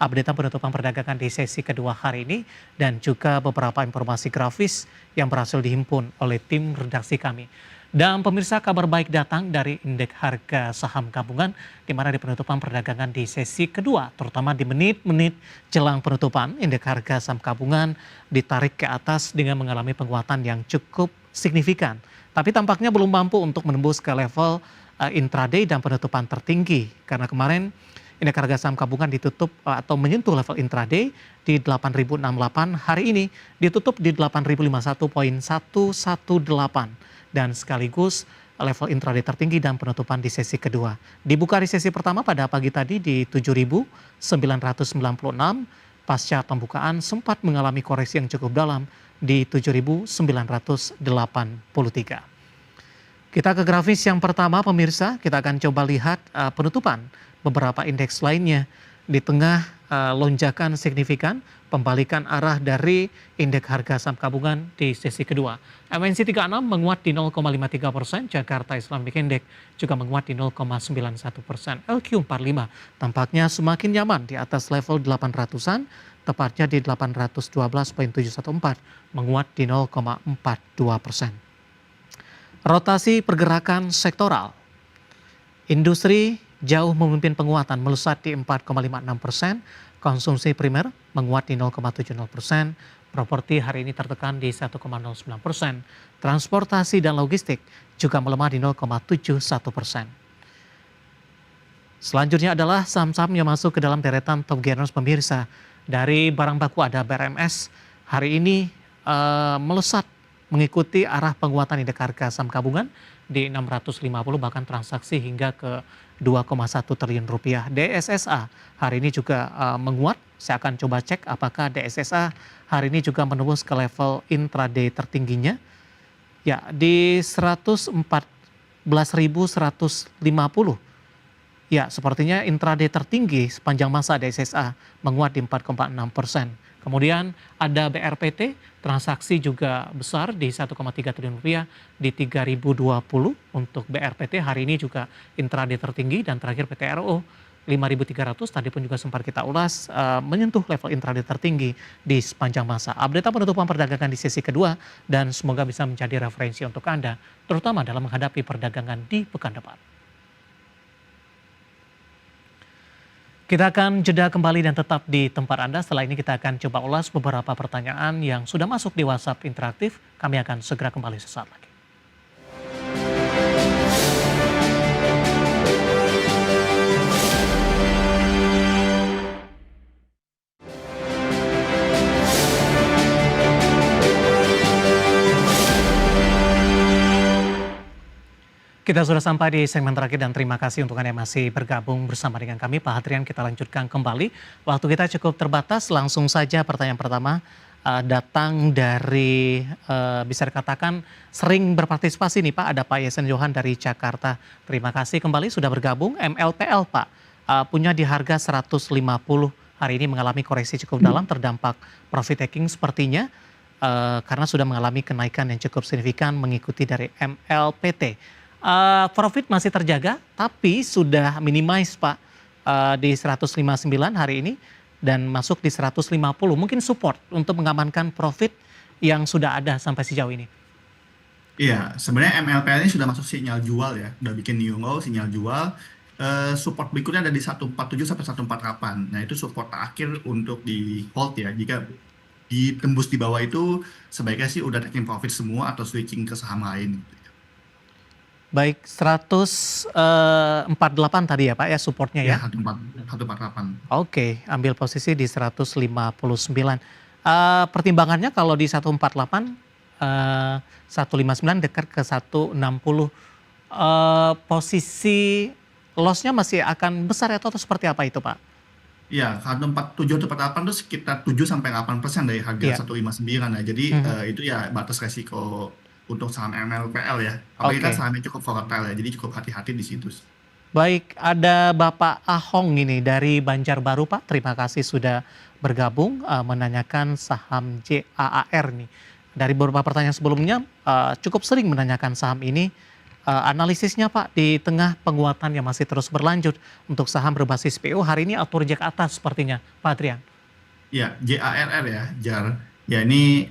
updatean penutupan perdagangan di sesi kedua hari ini dan juga beberapa informasi grafis yang berhasil dihimpun oleh tim redaksi kami. Dan pemirsa, kabar baik datang dari indeks harga saham gabungan di mana di penutupan perdagangan di sesi kedua, terutama di menit-menit jelang penutupan, indeks harga saham gabungan ditarik ke atas dengan mengalami penguatan yang cukup signifikan. Tapi tampaknya belum mampu untuk menembus ke level intraday dan penutupan tertinggi karena kemarin indeks harga saham gabungan ditutup atau menyentuh level intraday di 8.068, hari ini ditutup di 8.051.118 dan sekaligus level intraday tertinggi dan penutupan di sesi kedua. Dibuka di sesi pertama pada pagi tadi di 7.996, pasca pembukaan sempat mengalami koreksi yang cukup dalam di 7.983. Kita ke grafis yang pertama pemirsa, kita akan coba lihat penutupan beberapa indeks lainnya di tengah lonjakan signifikan pembalikan arah dari indeks harga saham gabungan di sesi kedua. MNC 36 menguat di 0,53%, Jakarta Islamic Index juga menguat di 0,91%. LQ45 tampaknya semakin nyaman di atas level 800-an, tepatnya di 812.714, menguat di 0,42%. Rotasi pergerakan sektoral. Industri jauh memimpin penguatan melesat di 4,56%, konsumsi primer menguat di 0,70%, properti hari ini tertekan di 1,09%, transportasi dan logistik juga melemah di 0,71%. Selanjutnya adalah saham-saham yang masuk ke dalam deretan top gainers pemirsa. Dari barang baku ada BRMS, hari ini melesat mengikuti arah penguatan indeks harga saham gabungan di 650, bahkan transaksi hingga ke 2,1 triliun rupiah. DSSA hari ini juga menguat. Saya akan coba cek apakah DSSA hari ini juga menembus ke level intraday tertingginya. Ya, di 114.150. Ya, sepertinya intraday tertinggi sepanjang masa DSSA menguat di 4,6%. Kemudian ada BRPT, transaksi juga besar di 1,3 triliun rupiah di 3.020 untuk BRPT. Hari ini juga intraday tertinggi dan terakhir PTRO 5.300 tadi pun juga sempat kita ulas menyentuh level intraday tertinggi di sepanjang masa. Update penutupan perdagangan di sesi kedua dan semoga bisa menjadi referensi untuk Anda terutama dalam menghadapi perdagangan di pekan depan. Kita akan jeda kembali dan tetap di tempat Anda. Setelah ini kita akan coba ulas beberapa pertanyaan yang sudah masuk di WhatsApp interaktif. Kami akan segera kembali sesaat lagi. Kita sudah sampai di segmen terakhir dan terima kasih untuk Anda yang masih bergabung bersama dengan kami. Pak Hadrian, kita lanjutkan kembali. Waktu kita cukup terbatas, langsung saja pertanyaan pertama datang dari bisa dikatakan sering berpartisipasi nih Pak. Ada Pak Yesen Johan dari Jakarta. Terima kasih kembali sudah bergabung. MLPL Pak, punya di harga 150. Hari ini mengalami koreksi cukup dalam, terdampak profit taking sepertinya. Karena sudah mengalami kenaikan yang cukup signifikan mengikuti dari MLPT. Profit masih terjaga tapi sudah minimize Pak di 159 hari ini dan masuk di 150, mungkin support untuk mengamankan profit yang sudah ada sampai sejauh ini. Iya, sebenarnya MLPL ini sudah masuk sinyal jual ya, udah bikin new low, sinyal jual. Support berikutnya ada di 147 sampai 148. Nah itu support akhir untuk di hold ya. Jika ditembus di bawah itu sebaiknya sih udah taking profit semua atau switching ke saham lain. Baik, 148 tadi ya Pak ya supportnya ya? Ya, 148. Oke, ambil posisi di 159. Pertimbangannya kalau di 148, 159 dekat ke 160. Posisi loss-nya masih akan besar atau seperti apa itu Pak? Ya, 147 atau 148 itu sekitar 7 sampai 8% dari harga 159 ya. Jadi itu ya batas resiko untuk saham MLPL ya. Apalagi kan sahamnya cukup volatile ya, jadi cukup hati-hati di situ. Baik, ada Bapak Ahong ini dari Banjarbaru Pak. Terima kasih sudah bergabung menanyakan saham JAAR nih. Dari beberapa pertanyaan sebelumnya cukup sering menanyakan saham ini Analisisnya Pak, di tengah penguatan yang masih terus berlanjut untuk saham berbasis PO, hari ini auto reject atas sepertinya, Pak Adrian. Ya, JARR ya, JAR. Ya ini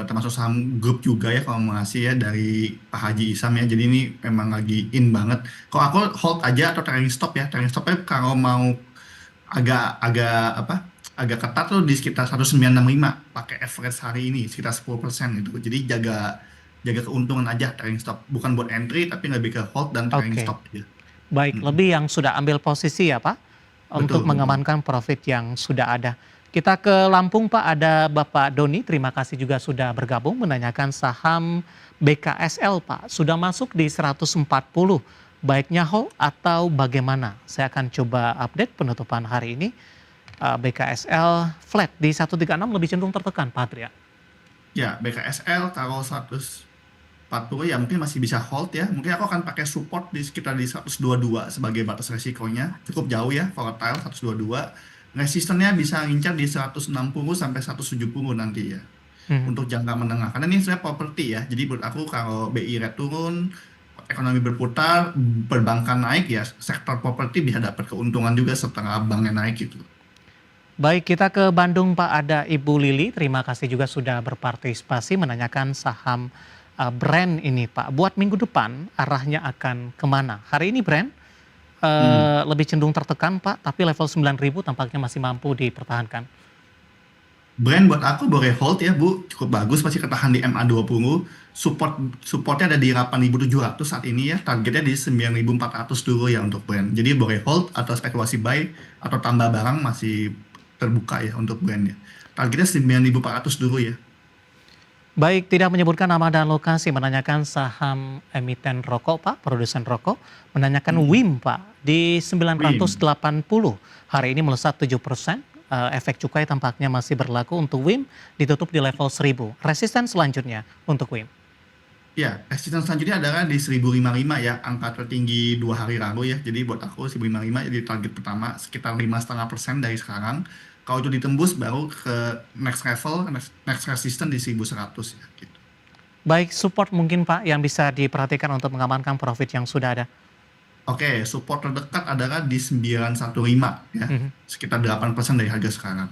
termasuk saham grup juga ya kalau mau ngasih ya dari Pak Haji Isam ya. Jadi ini memang lagi in banget. Kalau aku hold aja atau trailing stop ya. Trailing stopnya kalau mau agak apa? Agak ketat tuh di sekitar 1965 pakai average hari ini sekitar 10% gitu. Jadi jaga jaga keuntungan aja trailing stop. Bukan buat entry tapi lebih ke hold dan trailing Oke, stop aja. baik. Mm-mm. Lebih yang sudah ambil posisi ya Pak, untuk Betul, betul. mengamankan profit yang sudah ada. Kita ke Lampung Pak, ada Bapak Doni, terima kasih juga sudah bergabung menanyakan saham BKSL Pak. Sudah masuk di 140, baiknya hold atau bagaimana? Saya akan coba update penutupan hari ini. BKSL flat di 136 lebih cenderung tertekan Pak Adrian. Ya, BKSL kalau 140 ya mungkin masih bisa hold ya. Mungkin aku akan pakai support di sekitar di 122 sebagai batas resikonya. Cukup jauh ya, volatile 122. Resistennya bisa ngincar di 160 sampai 170 nanti ya. Hmm. Untuk jangka menengah. Karena ini sebenarnya properti ya. Jadi menurut aku kalau BI rate turun, ekonomi berputar, perbankan naik ya, sektor properti bisa dapat keuntungan juga setelah banknya naik gitu. Baik, kita ke Bandung Pak, ada Ibu Lili. Terima kasih juga sudah berpartisipasi menanyakan saham brand ini Pak. Buat minggu depan arahnya akan kemana? Hari ini brand Hmm. lebih cenderung tertekan Pak, tapi level 9.000 tampaknya masih mampu dipertahankan. Brand buat aku boleh hold ya Bu, cukup bagus masih ketahan di MA20. Supportnya ada di 8.700 saat ini ya, targetnya di 9.400 dulu ya untuk brand. Jadi boleh hold atau spekulasi buy atau tambah barang masih terbuka ya untuk brand ya. Targetnya 9.400 dulu ya. Baik, tidak menyebutkan nama dan lokasi, menanyakan saham emiten rokok Pak, produsen rokok, menanyakan Mm-mm. WIM Pak, di Win. 980. Hari ini melesat 7%, efek cukai tampaknya masih berlaku untuk WIM, ditutup di level 1000. Resisten selanjutnya untuk WIM. Ya, resistance selanjutnya adalah di 1055 ya, angka tertinggi 2 hari lalu ya. Jadi buat aku 1055 jadi target pertama sekitar 5,5% dari sekarang. Kalau itu ditembus baru ke next level, next resistance di 1100 ya gitu. Baik, support mungkin Pak yang bisa diperhatikan untuk mengamankan profit yang sudah ada. Oke, support terdekat adalah di 915 ya, Mhm. sekitar 8% dari harga sekarang.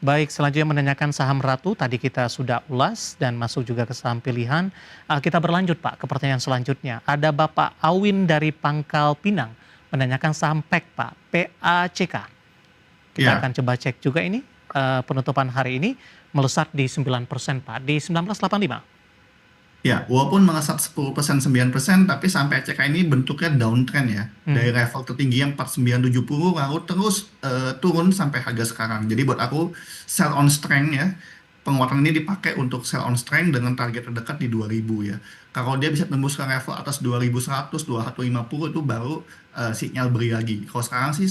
Baik, selanjutnya menanyakan saham Ratu, tadi kita sudah ulas dan masuk juga ke saham pilihan. Kita berlanjut Pak ke pertanyaan selanjutnya. Ada Bapak Awin dari Pangkal Pinang menanyakan saham PEK Pak, PACK. Kita Ya, akan coba cek juga ini, penutupan hari ini melesat di 9% Pak, di 1985. ya, walaupun melesat 10%, 9%, tapi sampai CK ini bentuknya downtrend ya. Dari Mhm. level tertinggi yang 4970 lalu terus turun sampai harga sekarang. Jadi buat aku sell on strength ya. Penguatan ini dipakai untuk sell on strength dengan target terdekat di 2000 ya. Kalau dia bisa tembus ke level atas 2100, 2150 itu baru sinyal beri lagi. Kalau sekarang sih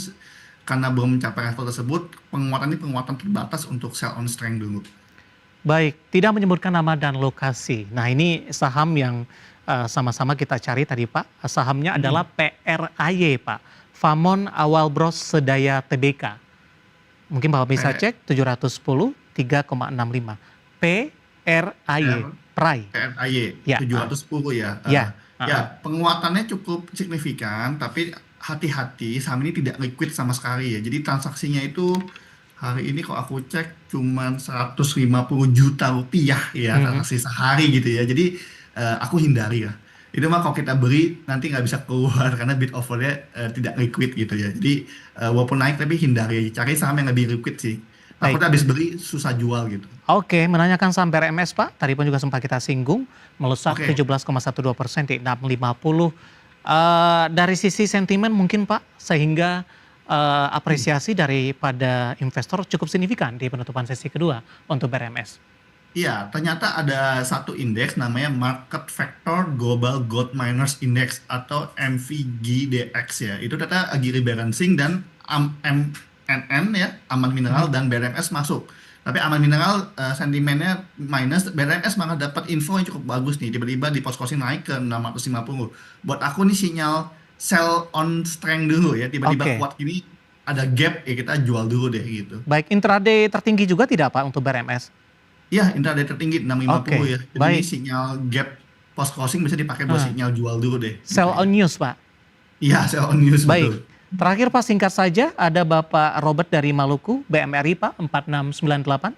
karena belum mencapai level tersebut, penguatan ini penguatan terbatas untuk sell on strength dulu. Baik, tidak menyebutkan nama dan lokasi. Nah, ini saham yang sama-sama kita cari tadi Pak. Sahamnya adalah Hmm. PRAY Pak. Famon Awal Bros Sedaya Tbk. Mungkin Bapak bisa P- cek 710 3,65. PRAY. R Pray. PRAY Ya, 710 ya. ya. Ya, penguatannya cukup signifikan, tapi hati-hati saham ini tidak liquid sama sekali ya. Jadi transaksinya itu hari ini kalau aku cek cuman 150 juta rupiah ya Mhm. transaksi sehari gitu ya. Jadi aku hindari ya. Itu mah kalau kita beri nanti nggak bisa keluar karena bid offernya tidak liquid gitu ya. Jadi walaupun naik tapi hindari, cari saham yang lebih liquid sih. Baik. Takutnya habis beli susah jual gitu. Oke, menanyakan saham BRMS Pak. Tadi pun juga sempat kita singgung, melesat Oke. 17,12% di 650. Dari sisi sentimen mungkin Pak, sehingga apresiasi daripada investor cukup signifikan di penutupan sesi kedua untuk BRMS. Iya, ternyata ada satu indeks namanya Market Factor Global Gold Miners Index atau MVGDX ya. Itu ternyata lagi rebalancing dan MNN ya, Aman Mhm. Mineral dan BRMS masuk. Tapi Aman Mineral sentimennya minus, BRMS malah dapat info yang cukup bagus nih. Tiba-tiba di post closing naik ke 650. Buat aku nih sinyal sell on strength dulu ya. Tiba-tiba Oke, kuat gini ada gap ya kita jual dulu deh gitu. baik intraday tertinggi juga tidak Pak untuk BRMS? Ya, intraday tertinggi 650 Oke, ya. Jadi ini baik. sinyal gap. post closing bisa dipakai buat Ah, sinyal jual dulu deh gitu sell ya. on news, Pak. Iya, sell on news Baik. betul. Terakhir Pak, singkat saja, ada Bapak Robert dari Maluku, BMRI Pak, 4698.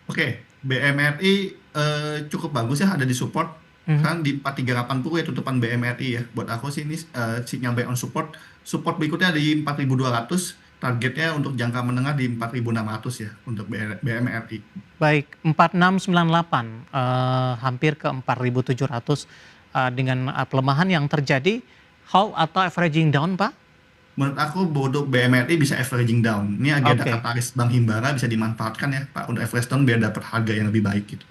Oke, BMRI cukup bagus ya, ada di support Mhm. kan di 4380 ya tutupan BMRI ya. Buat aku sih ini sinyal buy on support. Support berikutnya di 4200, targetnya untuk jangka menengah di 4600 ya untuk BMRI. Baik, 4698, hampir ke 4700, dengan pelemahan yang terjadi, hold atau averaging down, Pak? Menurut aku bodoh BMRI bisa averaging down. Ini lagi ada Oke. katalis Bank Himbara bisa dimanfaatkan ya Pak untuk average down biar dapat harga yang lebih baik gitu.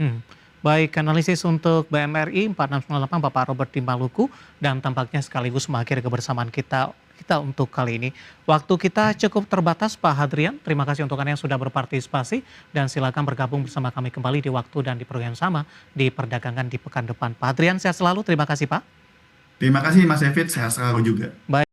Baik, analisis untuk BMRI 4698 Bapak Robert di Maluku, dan tampaknya sekaligus mengakhiri kebersamaan kita untuk kali ini. Waktu kita cukup terbatas Pak Hadrian, terima kasih untuk Anda yang sudah berpartisipasi dan silakan bergabung bersama kami kembali di waktu dan di program yang sama di perdagangan di pekan depan. Pak Hadrian, sehat selalu, terima kasih Pak. Terima kasih Mas David, sehat selalu juga. Baik.